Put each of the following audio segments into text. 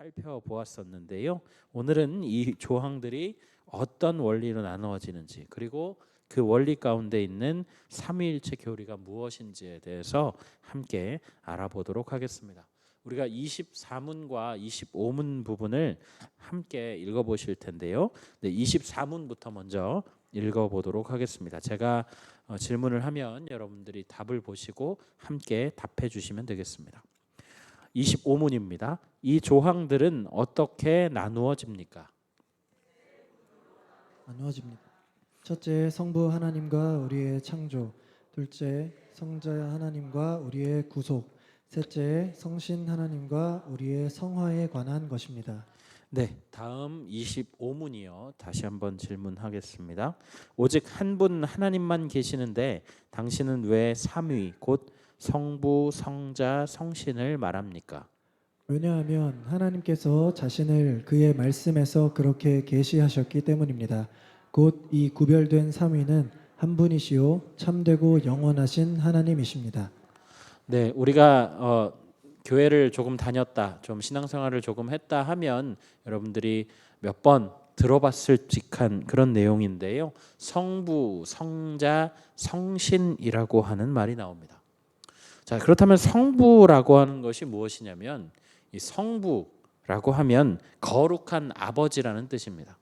살펴보았었는데요. 오늘은 이 조항들이 어떤 원리로 나누어지는지, 그리고 그 원리 가운데 있는 삼위일체 교리가 무엇인지에 대해서 함께 알아보도록 하겠습니다. 우리가 24문과 25문 부분을 함께 읽어보실 텐데요. 24문부터 먼저 읽어보도록 하겠습니다. 제가 질문을 하면 여러분들이 답을 보시고 함께 답해 주시면 되겠습니다. 25문입니다. 이 조항들은 어떻게 나누어집니까? 나누어집니다. 첫째, 성부 하나님과 우리의 창조. 둘째, 성자 하나님과 우리의 구속. 셋째, 성신 하나님과 우리의 성화에 관한 것입니다. 네, 다음 25문이요. 다시 한번 질문하겠습니다. 오직 한 분 하나님만 계시는데 당신은 왜 삼위 곧 성부, 성자, 성신을 말합니까? 왜냐하면 하나님께서 자신을 그의 말씀에서 그렇게 계시하셨기 때문입니다. 곧 이 구별된 삼위는 한 분이시요 참되고 영원하신 하나님이십니다. 네, 우리가 교회를 조금 다녔다, 좀 신앙생활을 조금 했다 하면 여러분들이 몇 번 들어봤을 직한 그런 내용인데요. 성부, 성자, 성신이라고 하는 말이 나옵니다. 자, 그렇다면 성부라고 하는 것이 무엇이냐면 이 성부라고 하면 거룩한 아버지라는 뜻입니다.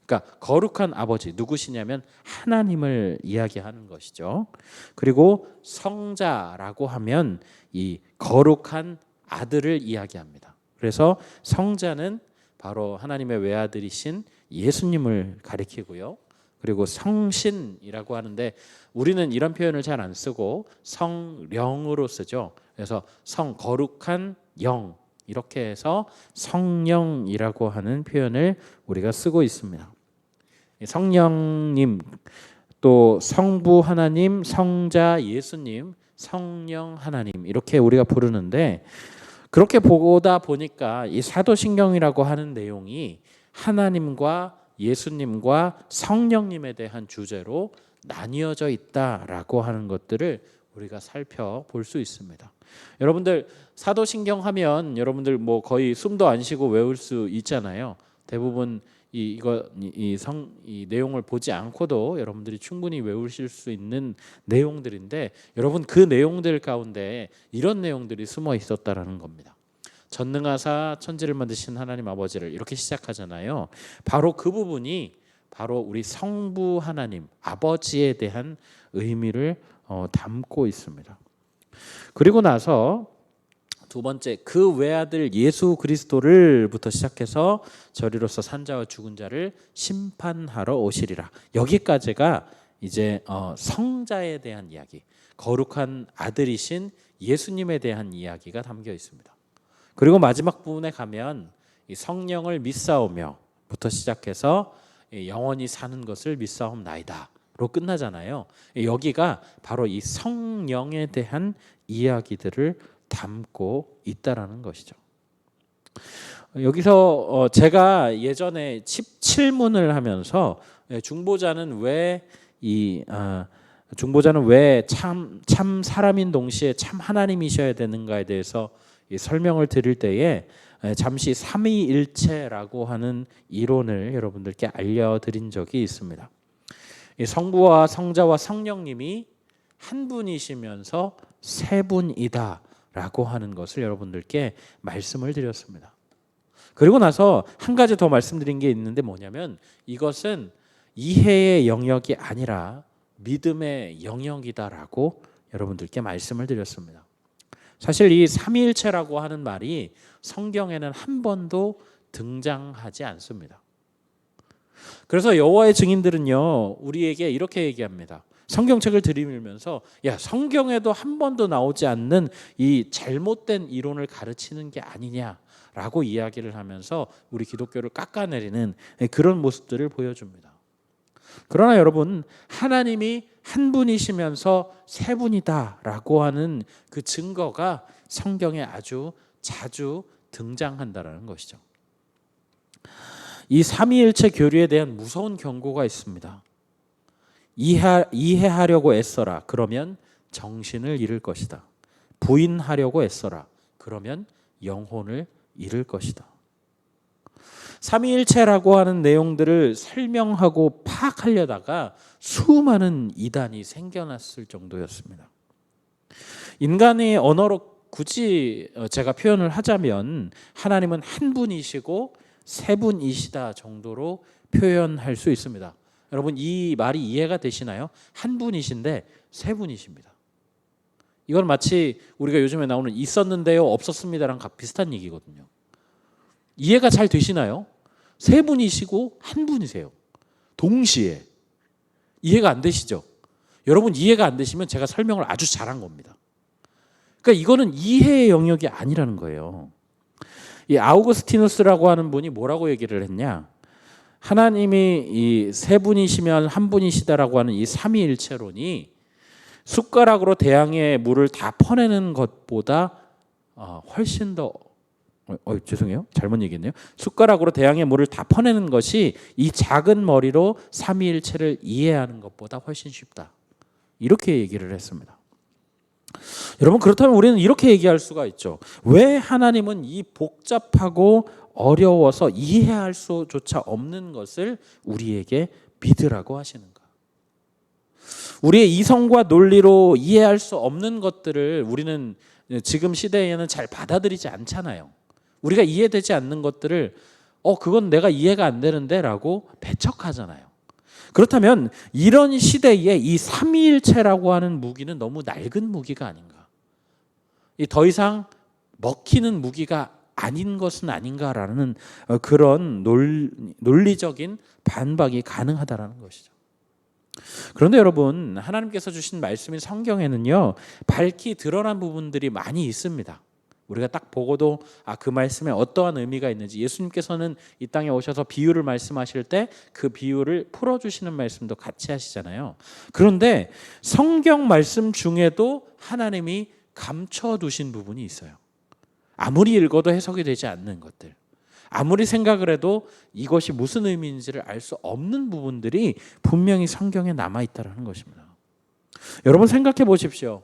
그러니까 거룩한 아버지 누구시냐면 하나님을 이야기하는 것이죠. 그리고 성자라고 하면 이 거룩한 아들을 이야기합니다. 그래서 성자는 바로 하나님의 외아들이신 예수님을 가리키고요. 그리고 성신이라고 하는데 우리는 이런 표현을 잘 안 쓰고 성령으로 쓰죠. 그래서 거룩한 영, 이렇게 해서 성령이라고 하는 표현을 우리가 쓰고 있습니다. 성령님, 또 성부 하나님, 성자 예수님, 성령 하나님, 이렇게 우리가 부르는데, 그렇게 보다 보니까 이 사도신경이라고 하는 내용이 하나님과 예수님과 성령님에 대한 주제로 나뉘어져 있다라고 하는 것들을 우리가 살펴볼 수 있습니다. 여러분들 사도신경 하면 여러분들 뭐 거의 숨도 안 쉬고 외울 수 있잖아요. 대부분 이 내용을 보지 않고도 여러분들이 충분히 외우실 수 있는 내용들인데, 여러분 그 내용들 가운데 이런 내용들이 숨어 있었다라는 겁니다. 전능하사 천지를 만드신 하나님 아버지를 이렇게 시작하잖아요. 바로 그 부분이 바로 우리 성부 하나님 아버지에 대한 의미를 담고 있습니다. 그리고 나서 두 번째, 그 외아들 예수 그리스도를부터 시작해서 저리로서 산자와 죽은 자를 심판하러 오시리라. 여기까지가 이제 성자에 대한 이야기, 거룩한 아들이신 예수님에 대한 이야기가 담겨 있습니다. 그리고 마지막 부분에 가면 이 성령을 믿사오며부터 시작해서 영원히 사는 것을 믿사옵나이다로 끝나잖아요. 여기가 바로 이 성령에 대한 이야기들을 담고 있다라는 것이죠. 여기서 제가 예전에 17문을 하면서 중보자는 왜 참 사람인 동시에 참 하나님이셔야 되는가에 대해서 설명을 드릴 때에 잠시 삼위일체라고 하는 이론을 여러분들께 알려드린 적이 있습니다. 성부와 성자와 성령님이 한 분이시면서 세 분이다 라고 하는 것을 여러분들께 말씀을 드렸습니다. 그리고 나서 한 가지 더 말씀드린 게 있는데 뭐냐면, 이것은 이해의 영역이 아니라 믿음의 영역이다라고 여러분들께 말씀을 드렸습니다. 사실 이 삼위일체라고 하는 말이 성경에는 한 번도 등장하지 않습니다. 그래서 여호와의 증인들은요, 우리에게 이렇게 얘기합니다. 성경책을 들이밀면서 야, 성경에도 한 번도 나오지 않는 이 잘못된 이론을 가르치는 게 아니냐라고 이야기를 하면서 우리 기독교를 깎아내리는 그런 모습들을 보여줍니다. 그러나 여러분, 하나님이 한 분이시면서 세 분이다라고 하는 그 증거가 성경에 아주 자주 등장한다라는 것이죠. 이 삼위일체 교리에 대한 무서운 경고가 있습니다. 이해하려고 애써라. 그러면 정신을 잃을 것이다. 부인하려고 애써라. 그러면 영혼을 잃을 것이다. 삼위일체라고 하는 내용들을 설명하고 파악하려다가 수많은 이단이 생겨났을 정도였습니다. 인간의 언어로 굳이 제가 표현을 하자면 하나님은 한 분이시고 세 분이시다 정도로 표현할 수 있습니다. 여러분 이 말이 이해가 되시나요? 한 분이신데 세 분이십니다. 이건 마치 우리가 요즘에 나오는 있었는데요 없었습니다랑 비슷한 얘기거든요. 이해가 잘 되시나요? 세 분이시고 한 분이세요. 동시에. 이해가 안 되시죠? 여러분 이해가 안 되시면 제가 설명을 아주 잘한 겁니다. 그러니까 이거는 이해의 영역이 아니라는 거예요. 이 아우구스티누스라고 하는 분이 뭐라고 얘기를 했냐? 하나님이 이 세 분이시면 한 분이시다라고 하는 이 삼위일체론이 숟가락으로 대양의 물을 다 퍼내는 것보다 훨씬 더 죄송해요. 잘못 얘기했네요. 숟가락으로 대양의 물을 다 퍼내는 것이 이 작은 머리로 삼위일체를 이해하는 것보다 훨씬 쉽다. 이렇게 얘기를 했습니다. 여러분 그렇다면 우리는 이렇게 얘기할 수가 있죠. 왜 하나님은 이 복잡하고 어려워서 이해할 수조차 없는 것을 우리에게 믿으라고 하시는가? 우리의 이성과 논리로 이해할 수 없는 것들을 우리는 지금 시대에는 잘 받아들이지 않잖아요. 우리가 이해되지 않는 것들을 그건 내가 이해가 안 되는데 라고 배척하잖아요. 그렇다면 이런 시대에 이 삼위일체라고 하는 무기는 너무 낡은 무기가 아닌가? 더 이상 먹히는 무기가 아닌 것은 아닌가라는 그런 논리적인 반박이 가능하다라는 것이죠. 그런데 여러분 하나님께서 주신 말씀인 성경에는요 밝히 드러난 부분들이 많이 있습니다. 우리가 딱 보고도 그 말씀에 어떠한 의미가 있는지, 예수님께서는 이 땅에 오셔서 비유를 말씀하실 때 그 비유를 풀어주시는 말씀도 같이 하시잖아요. 그런데 성경 말씀 중에도 하나님이 감춰두신 부분이 있어요. 아무리 읽어도 해석이 되지 않는 것들, 아무리 생각을 해도 이것이 무슨 의미인지를 알 수 없는 부분들이 분명히 성경에 남아있다는 것입니다. 여러분 생각해 보십시오.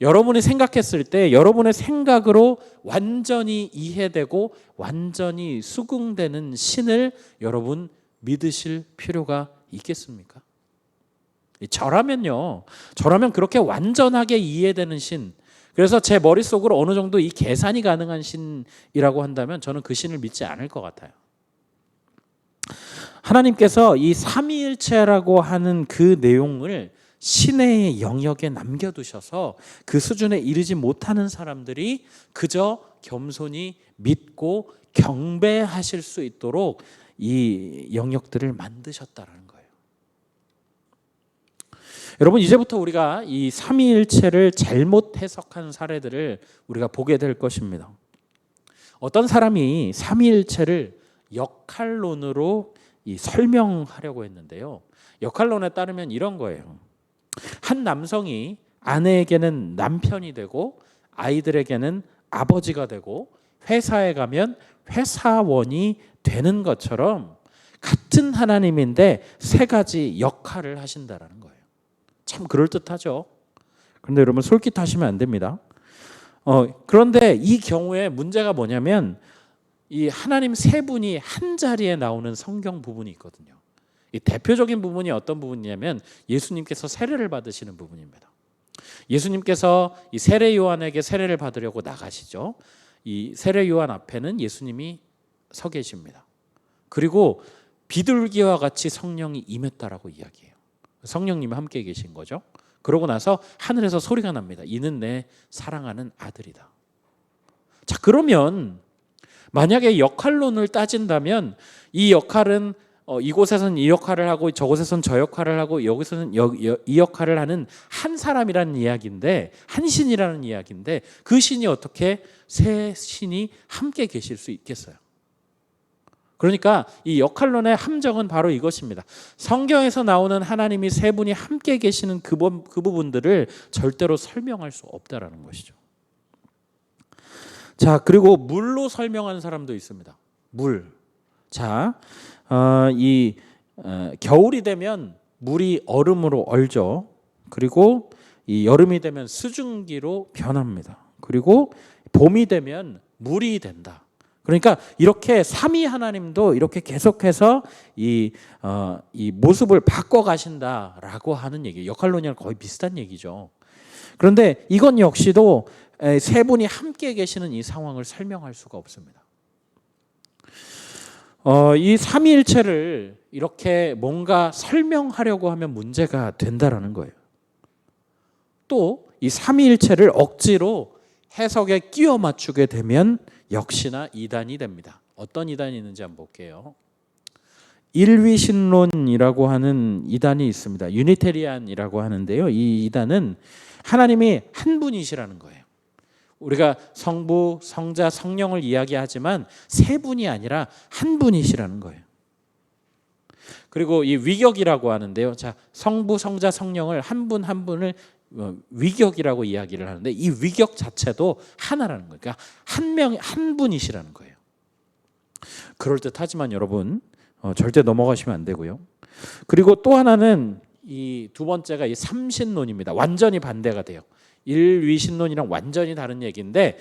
여러분이 생각했을 때 여러분의 생각으로 완전히 이해되고 완전히 수긍되는 신을 여러분 믿으실 필요가 있겠습니까? 저라면 그렇게 완전하게 이해되는 신, 그래서 제 머릿속으로 어느 정도 이 계산이 가능한 신이라고 한다면 저는 그 신을 믿지 않을 것 같아요. 하나님께서 이 삼위일체라고 하는 그 내용을 신의 영역에 남겨두셔서 그 수준에 이르지 못하는 사람들이 그저 겸손히 믿고 경배하실 수 있도록 이 영역들을 만드셨다라는 거예요. 여러분 이제부터 우리가 이 삼위일체를 잘못 해석한 사례들을 우리가 보게 될 것입니다. 어떤 사람이 삼위일체를 역할론으로 설명하려고 했는데요. 역할론에 따르면 이런 거예요. 한 남성이 아내에게는 남편이 되고 아이들에게는 아버지가 되고 회사에 가면 회사원이 되는 것처럼 같은 하나님인데 세 가지 역할을 하신다라는 거예요. 참 그럴듯하죠. 그런데 여러분 솔깃하시면 안 됩니다. 그런데 이 경우에 문제가 뭐냐면 이 하나님 세 분이 한 자리에 나오는 성경 부분이 있거든요. 이 대표적인 부분이 어떤 부분이냐면 예수님께서 세례를 받으시는 부분입니다. 예수님께서 이 세례 요한에게 세례를 받으려고 나가시죠. 이 세례 요한 앞에는 예수님이 서 계십니다. 그리고 비둘기와 같이 성령이 임했다라고 이야기해요. 성령님이 함께 계신 거죠. 그러고 나서 하늘에서 소리가 납니다. 이는 내 사랑하는 아들이다. 자, 그러면 만약에 역할론을 따진다면 이 역할은 이곳에서는 이 역할을 하고 저곳에서는 저 역할을 하고 여기서는 이 역할을 하는 한 사람이라는 이야기인데, 한 신이라는 이야기인데 그 신이 어떻게 세 신이 함께 계실 수 있겠어요? 그러니까 이 역할론의 함정은 바로 이것입니다. 성경에서 나오는 하나님이 세 분이 함께 계시는 그 부분들을 절대로 설명할 수 없다라는 것이죠. 자, 그리고 물로 설명하는 사람도 있습니다. 물. 자, 겨울이 되면 물이 얼음으로 얼죠. 그리고 이 여름이 되면 수증기로 변합니다. 그리고 봄이 되면 물이 된다. 그러니까 이렇게 삼위 하나님도 이렇게 계속해서 이 모습을 바꿔 가신다라고 하는 얘기, 역할론이랑 거의 비슷한 얘기죠. 그런데 이건 역시도 세 분이 함께 계시는 이 상황을 설명할 수가 없습니다. 이 삼위일체를 이렇게 뭔가 설명하려고 하면 문제가 된다라는 거예요. 또 이 삼위일체를 억지로 해석에 끼워 맞추게 되면 역시나 이단이 됩니다. 어떤 이단이 있는지 한번 볼게요. 일위신론이라고 하는 이단이 있습니다. 유니테리안이라고 하는데요. 이 이단은 하나님이 한 분이시라는 거예요. 우리가 성부, 성자, 성령을 이야기하지만 세 분이 아니라 한 분이시라는 거예요. 그리고 이 위격이라고 하는데요. 자, 성부, 성자, 성령을 한 분 한 분을 위격이라고 이야기를 하는데 이 위격 자체도 하나라는 거예요. 그러니까 한 분이시라는 거예요. 그럴 듯하지만 여러분 절대 넘어가시면 안 되고요. 그리고 또 하나는 이 두 번째가 이 삼신론입니다. 완전히 반대가 돼요. 일위신론이랑 완전히 다른 얘기인데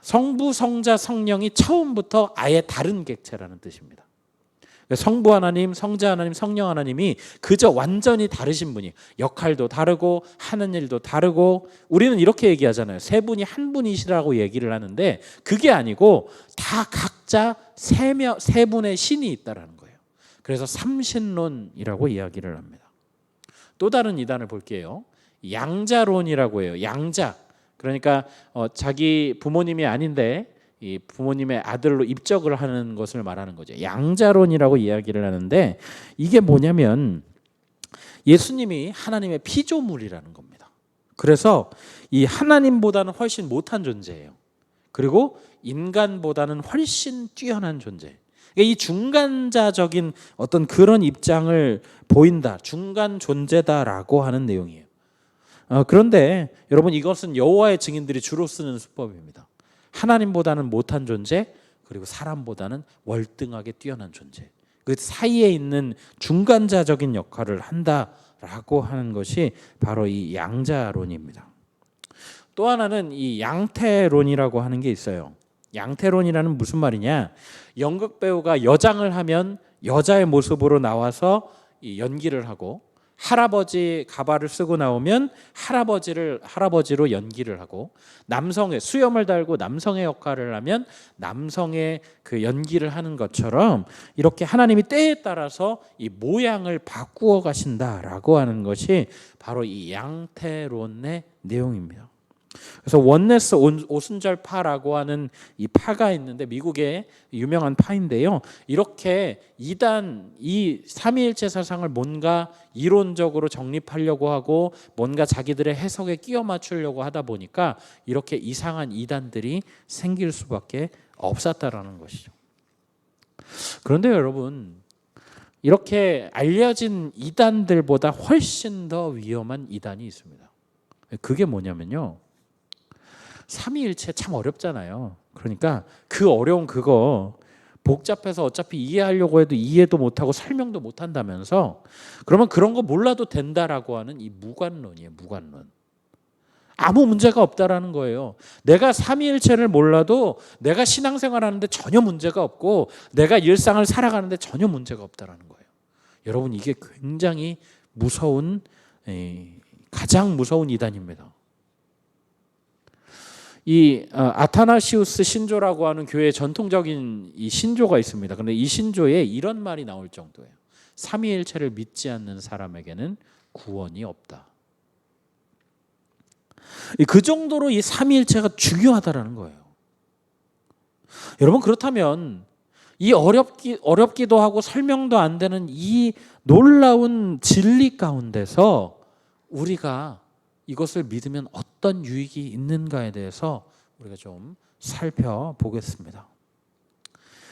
성부, 성자, 성령이 처음부터 아예 다른 객체라는 뜻입니다. 성부 하나님, 성자 하나님, 성령 하나님이 그저 완전히 다르신 분이 역할도 다르고 하는 일도 다르고 우리는 이렇게 얘기하잖아요. 세 분이 한 분이시라고 얘기를 하는데 그게 아니고 다 각자 세 분의 신이 있다라는 거예요. 그래서 삼신론이라고 이야기를 합니다. 또 다른 이단을 볼게요. 양자론이라고 해요. 양자. 그러니까 자기 부모님이 아닌데 이 부모님의 아들로 입적을 하는 것을 말하는 거죠. 양자론이라고 이야기를 하는데 이게 뭐냐면 예수님이 하나님의 피조물이라는 겁니다. 그래서 이 하나님보다는 훨씬 못한 존재예요. 그리고 인간보다는 훨씬 뛰어난 존재. 이 중간자적인 어떤 그런 입장을 보인다. 중간 존재다라고 하는 내용이에요. 그런데 여러분 이것은 여호와의 증인들이 주로 쓰는 수법입니다. 하나님보다는 못한 존재, 그리고 사람보다는 월등하게 뛰어난 존재. 그 사이에 있는 중간자적인 역할을 한다라고 하는 것이 바로 이 양자론입니다. 또 하나는 이 양태론이라고 하는 게 있어요. 양태론이라는 무슨 말이냐? 연극 배우가 여장을 하면 여자의 모습으로 나와서 이 연기를 하고 할아버지 가발을 쓰고 나오면 할아버지로 연기를 하고 남성의 수염을 달고 남성의 역할을 하면 남성의 그 연기를 하는 것처럼 이렇게 하나님이 때에 따라서 이 모양을 바꾸어 가신다라고 하는 것이 바로 이 양태론의 내용입니다. 그래서 원네스 오순절파라고 하는 이 파가 있는데 미국의 유명한 파인데요. 이렇게 이 삼위일체 사상을 뭔가 이론적으로 정립하려고 하고 뭔가 자기들의 해석에 끼워 맞추려고 하다 보니까 이렇게 이상한 이단들이 생길 수밖에 없었다라는 것이죠. 그런데 여러분 이렇게 알려진 이단들보다 훨씬 더 위험한 이단이 있습니다. 그게 뭐냐면요. 삼위일체 참 어렵잖아요. 그러니까 그 어려운 그거 복잡해서 어차피 이해하려고 해도 이해도 못하고 설명도 못한다면서 그러면 그런 거 몰라도 된다라고 하는 이 무관론이에요. 무관론. 아무 문제가 없다라는 거예요. 내가 삼위일체를 몰라도 내가 신앙생활하는데 전혀 문제가 없고 내가 일상을 살아가는데 전혀 문제가 없다라는 거예요. 여러분 이게 굉장히 가장 무서운 이단입니다. 이 아타나시우스 신조라고 하는 교회의 전통적인 이 신조가 있습니다. 그런데 이 신조에 이런 말이 나올 정도예요. 삼위일체를 믿지 않는 사람에게는 구원이 없다. 그 정도로 이 삼위일체가 중요하다라는 거예요. 여러분 그렇다면 이 어렵기도 하고 설명도 안 되는 이 놀라운 진리 가운데서 우리가 이것을 믿으면 어떤 유익이 있는가에 대해서 우리가 좀 살펴보겠습니다.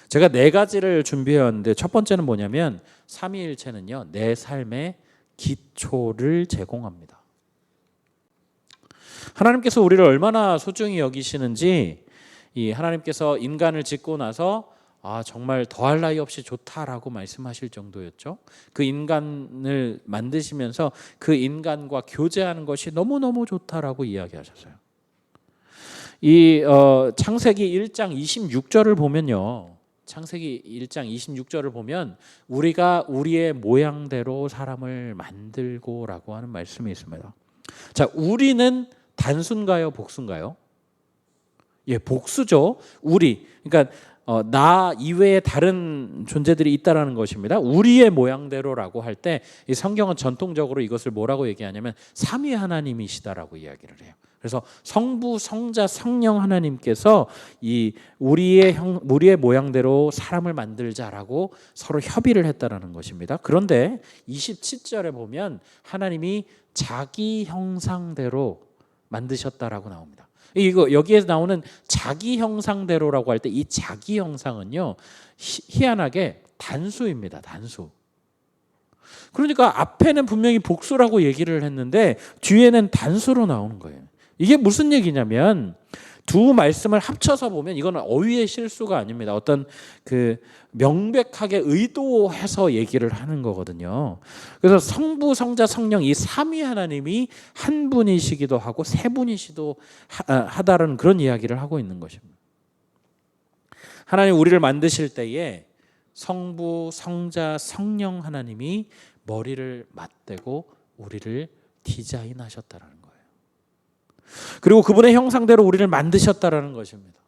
제가 4가지를 준비해왔는데 첫 번째는 뭐냐면 삼위일체는요 내 삶의 기초를 제공합니다. 하나님께서 우리를 얼마나 소중히 여기시는지 이 하나님께서 인간을 짓고 나서 정말 더할 나위 없이 좋다라고 말씀하실 정도였죠. 그 인간을 만드시면서 그 인간과 교제하는 것이 너무너무 좋다라고 이야기하셨어요. 이 창세기 1장 26절을 보면요. 창세기 1장 26절을 보면 우리가 우리의 모양대로 사람을 만들고라고 하는 말씀이 있습니다. 자, 우리는 단수인가요, 복수인가요? 예, 복수죠. 우리. 그러니까 나 이외에 다른 존재들이 있다라는 것입니다. 우리의 모양대로라고 할 때 이 성경은 전통적으로 이것을 뭐라고 얘기하냐면 삼위 하나님이시다라고 이야기를 해요. 그래서 성부, 성자, 성령 하나님께서 이 우리의 모양대로 사람을 만들자라고 서로 협의를 했다라는 것입니다. 그런데 27절에 보면 하나님이 자기 형상대로 만드셨다라고 나옵니다. 이거 여기에서 나오는 자기 형상대로라고 할 때 이 자기 형상은요, 희한하게 단수입니다. 단수. 그러니까 앞에는 분명히 복수라고 얘기를 했는데 뒤에는 단수로 나오는 거예요. 이게 무슨 얘기냐면 두 말씀을 합쳐서 보면 이거는 어휘의 실수가 아닙니다. 어떤 그 명백하게 의도해서 얘기를 하는 거거든요. 그래서 성부, 성자, 성령 이 삼위 하나님이 한 분이시기도 하고 세 분이시도 하다는 그런 이야기를 하고 있는 것입니다. 하나님 우리를 만드실 때에 성부, 성자, 성령 하나님이 머리를 맞대고 우리를 디자인하셨다는 거예요. 그리고 그분의 형상대로 우리를 만드셨다라는 것입니다.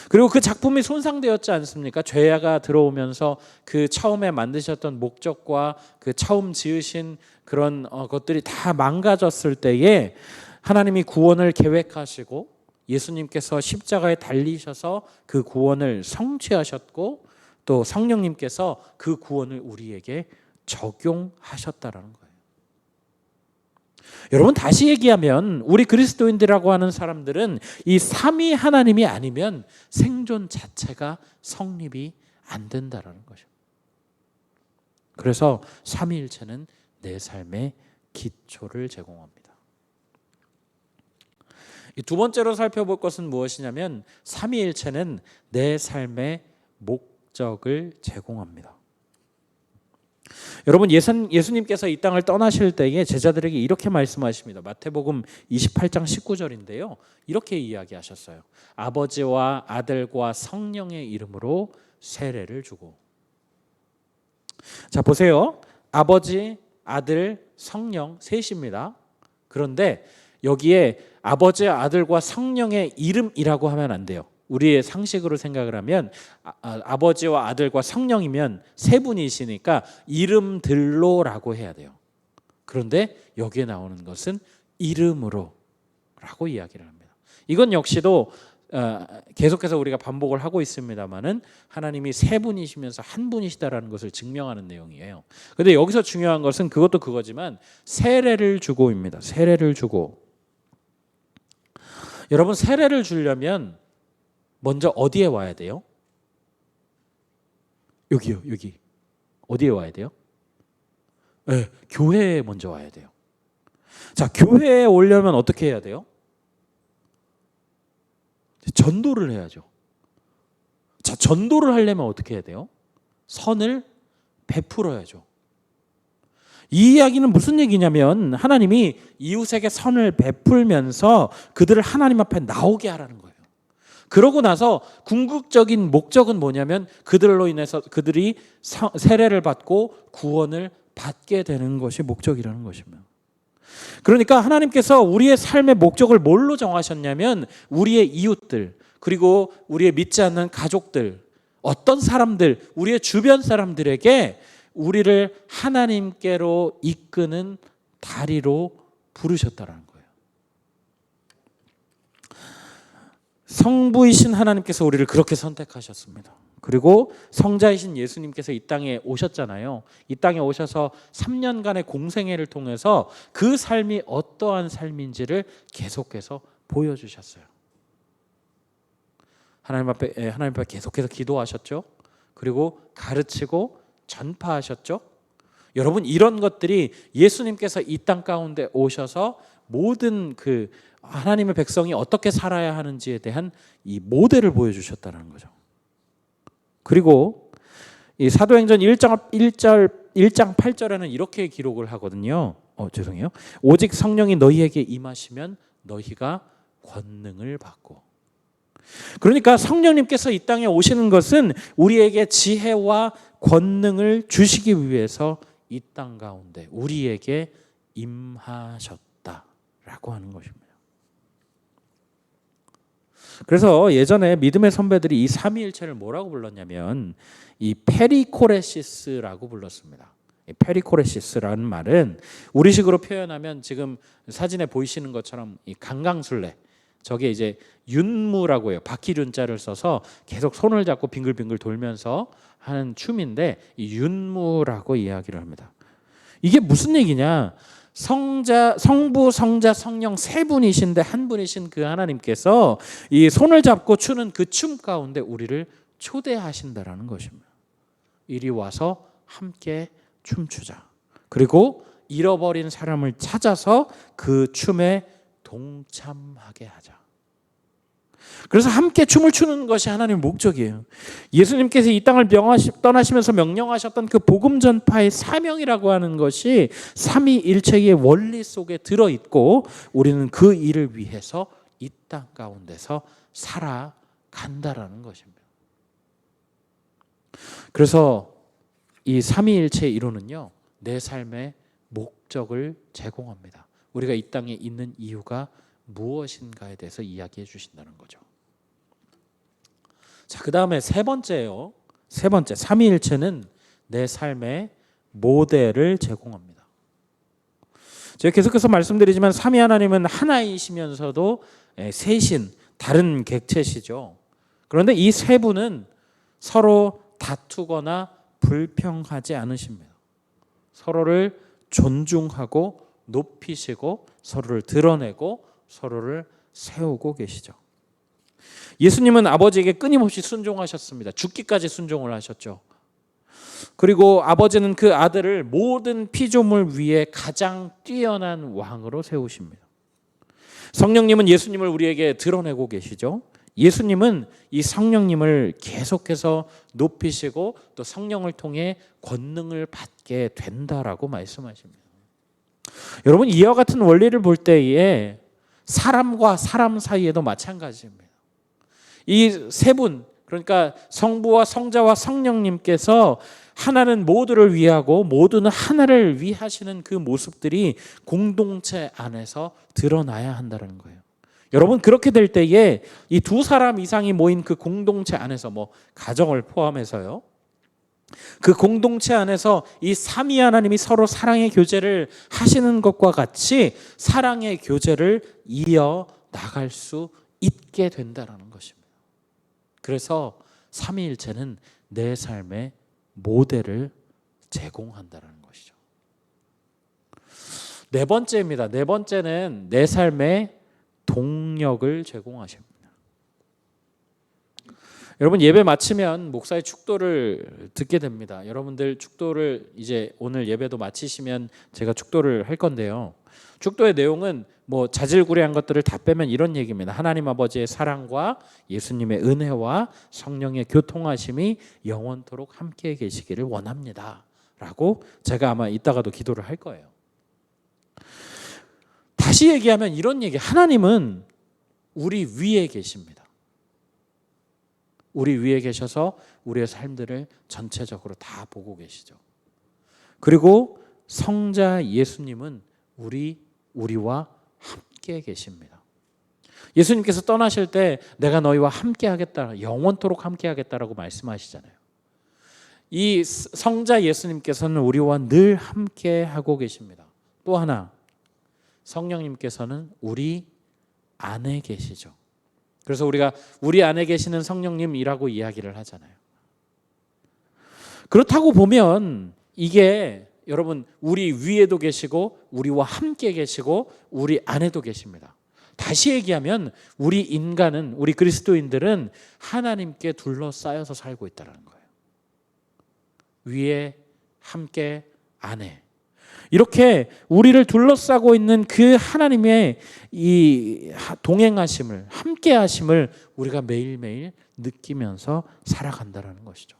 그리고 그 작품이 손상되었지 않습니까? 죄가 들어오면서 그 처음에 만드셨던 목적과 그 처음 지으신 그런 것들이 다 망가졌을 때에 하나님이 구원을 계획하시고 예수님께서 십자가에 달리셔서 그 구원을 성취하셨고 또 성령님께서 그 구원을 우리에게 적용하셨다라는 거예요. 여러분 다시 얘기하면 우리 그리스도인들이라고 하는 사람들은 이 삼위 하나님이 아니면 생존 자체가 성립이 안 된다라는 것입니다. 그래서 삼위일체는 내 삶의 기초를 제공합니다. 두 번째로 살펴볼 것은 무엇이냐면 삼위일체는 내 삶의 목적을 제공합니다. 여러분 예수님께서 이 땅을 떠나실 때에 제자들에게 이렇게 말씀하십니다. 마태복음 28장 19절인데요. 이렇게 이야기하셨어요. 아버지와 아들과 성령의 이름으로 세례를 주고. 자 보세요. 아버지, 아들, 성령 셋입니다. 그런데 여기에 아버지, 아들과 성령의 이름이라고 하면 안 돼요. 우리의 상식으로 생각을 하면 아버지와 아들과 성령이면 세 분이시니까 이름들로라고 해야 돼요. 그런데 여기에 나오는 것은 이름으로라고 이야기를 합니다. 이건 역시도 계속해서 우리가 반복을 하고 있습니다만은 하나님이 세 분이시면서 한 분이시다라는 것을 증명하는 내용이에요. 그런데 여기서 중요한 것은 그것도 그거지만 세례를 주고입니다. 세례를 주고. 여러분 세례를 주려면 먼저 어디에 와야 돼요? 여기요, 여기. 어디에 와야 돼요? 네, 교회에 먼저 와야 돼요. 자, 교회에 오려면 어떻게 해야 돼요? 전도를 해야죠. 자, 전도를 하려면 어떻게 해야 돼요? 선을 베풀어야죠. 이 이야기는 무슨 얘기냐면 하나님이 이웃에게 선을 베풀면서 그들을 하나님 앞에 나오게 하라는 거예요. 그러고 나서 궁극적인 목적은 뭐냐면 그들로 인해서 그들이 세례를 받고 구원을 받게 되는 것이 목적이라는 것입니다. 그러니까 하나님께서 우리의 삶의 목적을 뭘로 정하셨냐면 우리의 이웃들 그리고 우리의 믿지 않는 가족들 어떤 사람들 우리의 주변 사람들에게 우리를 하나님께로 이끄는 다리로 부르셨다는 거예요. 성부이신 하나님께서 우리를 그렇게 선택하셨습니다. 그리고 성자이신 예수님께서 이 땅에 오셨잖아요. 이 땅에 오셔서 3년간의 공생애를 통해서 그 삶이 어떠한 삶인지를 계속해서 보여주셨어요. 하나님 앞에 계속해서 기도하셨죠. 그리고 가르치고 전파하셨죠. 여러분 이런 것들이 예수님께서 이 땅 가운데 오셔서 모든 그 하나님의 백성이 어떻게 살아야 하는지에 대한 이 모델을 보여주셨다는 거죠. 그리고 이 사도행전 1장 8절에는 이렇게 기록을 하거든요. 죄송해요. 오직 성령이 너희에게 임하시면 너희가 권능을 받고. 그러니까 성령님께서 이 땅에 오시는 것은 우리에게 지혜와 권능을 주시기 위해서 이 땅 가운데 우리에게 임하셨다라고 하는 것입니다. 그래서 예전에 믿음의 선배들이 이 삼위일체를 뭐라고 불렀냐면 이 페리코레시스라고 불렀습니다. 이 페리코레시스라는 말은 우리식으로 표현하면 지금 사진에 보이시는 것처럼 이 강강술래, 저게 이제 윤무라고 해요. 바퀴륜자를 써서 계속 손을 잡고 빙글빙글 돌면서 하는 춤인데 이 윤무라고 이야기를 합니다. 이게 무슨 얘기냐? 성부, 성자, 성령 세 분이신데 한 분이신 그 하나님께서 이 손을 잡고 추는 그 춤 가운데 우리를 초대하신다라는 것입니다. 이리 와서 함께 춤추자. 그리고 잃어버린 사람을 찾아서 그 춤에 동참하게 하자. 그래서 함께 춤을 추는 것이 하나님의 목적이에요. 예수님께서 이 땅을 떠나시면서 명령하셨던 그 복음 전파의 사명이라고 하는 것이 삼위일체의 원리 속에 들어있고 우리는 그 일을 위해서 이 땅 가운데서 살아간다라는 것입니다. 그래서 이 삼위일체의 이론은요, 내 삶의 목적을 제공합니다. 우리가 이 땅에 있는 이유가 무엇인가에 대해서 이야기해 주신다는 거죠. 자, 그 다음에 세 번째요. 세 번째, 삼위일체는 내 삶의 모델을 제공합니다. 제가 계속해서 말씀드리지만 삼위 하나님은 하나이시면서도 셋인 다른 객체시죠. 그런데 이 세 분은 서로 다투거나 불평하지 않으십니다. 서로를 존중하고 높이시고 서로를 드러내고 서로를 세우고 계시죠. 예수님은 아버지에게 끊임없이 순종하셨습니다. 죽기까지 순종을 하셨죠. 그리고 아버지는 그 아들을 모든 피조물 위에 가장 뛰어난 왕으로 세우십니다. 성령님은 예수님을 우리에게 드러내고 계시죠. 예수님은 이 성령님을 계속해서 높이시고 또 성령을 통해 권능을 받게 된다라고 말씀하십니다. 여러분, 이와 같은 원리를 볼 때에 사람과 사람 사이에도 마찬가지입니다. 이 세 분, 그러니까 성부와 성자와 성령님께서 하나는 모두를 위하고 모두는 하나를 위하시는 그 모습들이 공동체 안에서 드러나야 한다는 거예요. 여러분, 그렇게 될 때에 이 두 사람 이상이 모인 그 공동체 안에서, 뭐 가정을 포함해서요, 그 공동체 안에서 이 삼위 하나님이 서로 사랑의 교제를 하시는 것과 같이 사랑의 교제를 이어 나갈 수 있게 된다는 것입니다. 그래서 삼위일체는 내 삶의 모델을 제공한다는 것이죠. 네 번째입니다. 네 번째는 내 삶의 동력을 제공하십니다. 여러분, 예배 마치면 목사의 축도를 듣게 됩니다. 여러분들 축도를 이제 오늘 예배도 마치시면 제가 축도를 할 건데요. 축도의 내용은 뭐 자질구레한 것들을 다 빼면 이런 얘기입니다. 하나님 아버지의 사랑과 예수님의 은혜와 성령의 교통하심이 영원토록 함께 계시기를 원합니다. 라고 제가 아마 이따가도 기도를 할 거예요. 다시 얘기하면 이런 얘기, 하나님은 우리 위에 계십니다. 우리 위에 계셔서 우리의 삶들을 전체적으로 다 보고 계시죠. 그리고 성자 예수님은 우리와 함께 계십니다. 예수님께서 떠나실 때 내가 너희와 함께 하겠다, 영원토록 함께 하겠다라고 말씀하시잖아요. 이 성자 예수님께서는 우리와 늘 함께 하고 계십니다. 또 하나, 성령님께서는 우리 안에 계시죠. 그래서 우리가 우리 안에 계시는 성령님이라고 이야기를 하잖아요. 그렇다고 보면 이게 여러분, 우리 위에도 계시고 우리와 함께 계시고 우리 안에도 계십니다. 다시 얘기하면 우리 인간은, 우리 그리스도인들은 하나님께 둘러싸여서 살고 있다는 거예요. 위에, 함께, 안에. 이렇게 우리를 둘러싸고 있는 그 하나님의 이 동행하심을, 함께 하심을 우리가 매일매일 느끼면서 살아간다는 것이죠.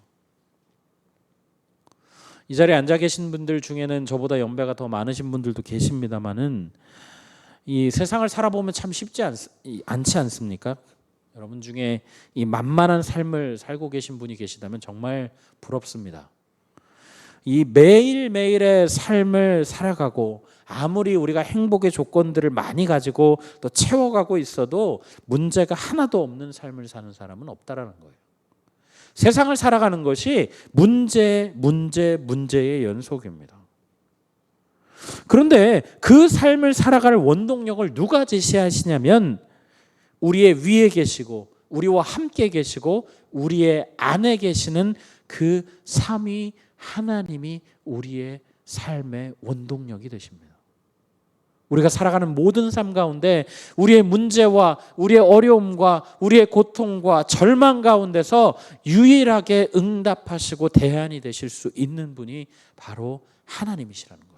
이 자리에 앉아 계신 분들 중에는 저보다 연배가 더 많으신 분들도 계십니다만은 이 세상을 살아보면 참 쉽지 않지 않습니까? 여러분 중에 이 만만한 삶을 살고 계신 분이 계시다면 정말 부럽습니다. 이 매일매일의 삶을 살아가고 아무리 우리가 행복의 조건들을 많이 가지고 또 채워가고 있어도 문제가 하나도 없는 삶을 사는 사람은 없다라는 거예요. 세상을 살아가는 것이 문제의 연속입니다. 그런데 그 삶을 살아갈 원동력을 누가 제시하시냐면 우리의 위에 계시고 우리와 함께 계시고 우리의 안에 계시는 그 삼위 하나님이 우리의 삶의 원동력이 되십니다. 우리가 살아가는 모든 삶 가운데 우리의 문제와 우리의 어려움과 우리의 고통과 절망 가운데서 유일하게 응답하시고 대안이 되실 수 있는 분이 바로 하나님이시라는 거예요.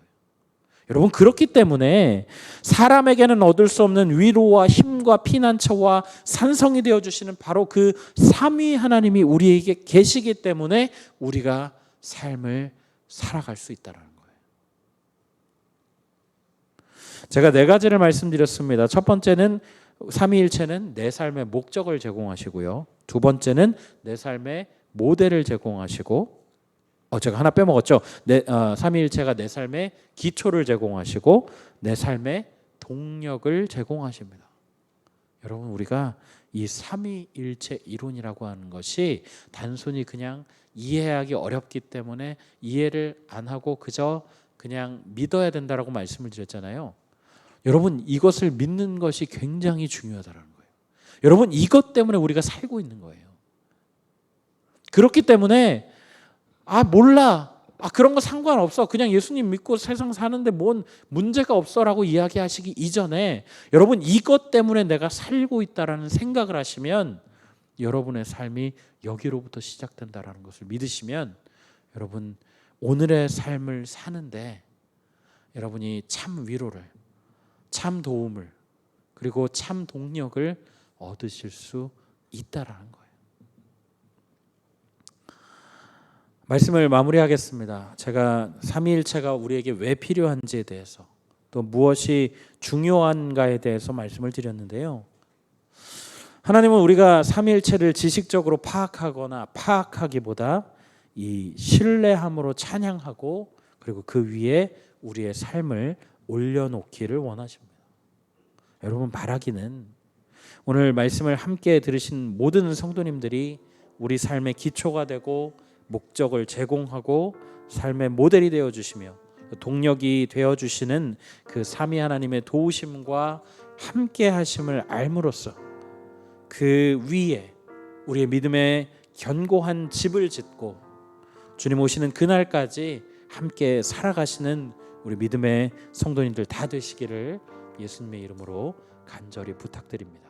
여러분, 그렇기 때문에 사람에게는 얻을 수 없는 위로와 힘과 피난처와 산성이 되어주시는 바로 그 삼위 하나님이 우리에게 계시기 때문에 우리가 삶을 살아갈 수 있다는 거예요. 제가 4가지를 말씀드렸습니다. 첫 번째는 삼위일체는 내 삶의 목적을 제공하시고요. 두 번째는 내 삶의 모델을 제공하시고, 제가 하나 빼먹었죠. 삼위일체가 내 삶의 기초를 제공하시고 내 삶의 동력을 제공하십니다. 여러분, 우리가 이 삼위일체 이론이라고 하는 것이 단순히 그냥 이해하기 어렵기 때문에 이해를 안 하고 그냥 믿어야 된다라고 말씀을 드렸잖아요. 여러분, 이것을 믿는 것이 굉장히 중요하다는 거예요. 여러분, 이것 때문에 우리가 살고 있는 거예요. 그렇기 때문에 몰라. 그런 거 상관없어. 그냥 예수님 믿고 세상 사는데 뭔 문제가 없어라고 이야기하시기 이전에 여러분, 이것 때문에 내가 살고 있다라는 생각을 하시면 여러분의 삶이 여기로부터 시작된다라는 것을 믿으시면 여러분, 오늘의 삶을 사는데 여러분이 참 위로를, 참 도움을, 그리고 참 동력을 얻으실 수 있다라는 거예요. 말씀을 마무리하겠습니다. 제가 삼위일체가 우리에게 왜 필요한지에 대해서 또 무엇이 중요한가에 대해서 말씀을 드렸는데요. 하나님은 우리가 삼위일체를 지식적으로 파악하기보다 이 신뢰함으로 찬양하고 그리고 그 위에 우리의 삶을 올려놓기를 원하십니다. 여러분, 바라기는 오늘 말씀을 함께 들으신 모든 성도님들이 우리 삶의 기초가 되고 목적을 제공하고 삶의 모델이 되어주시며 동력이 되어주시는 그 삼위 하나님의 도우심과 함께 하심을 알므로써 그 위에 우리의 믿음의 견고한 집을 짓고 주님 오시는 그날까지 함께 살아가시는 우리 믿음의 성도님들 다 되시기를 예수님의 이름으로 간절히 부탁드립니다.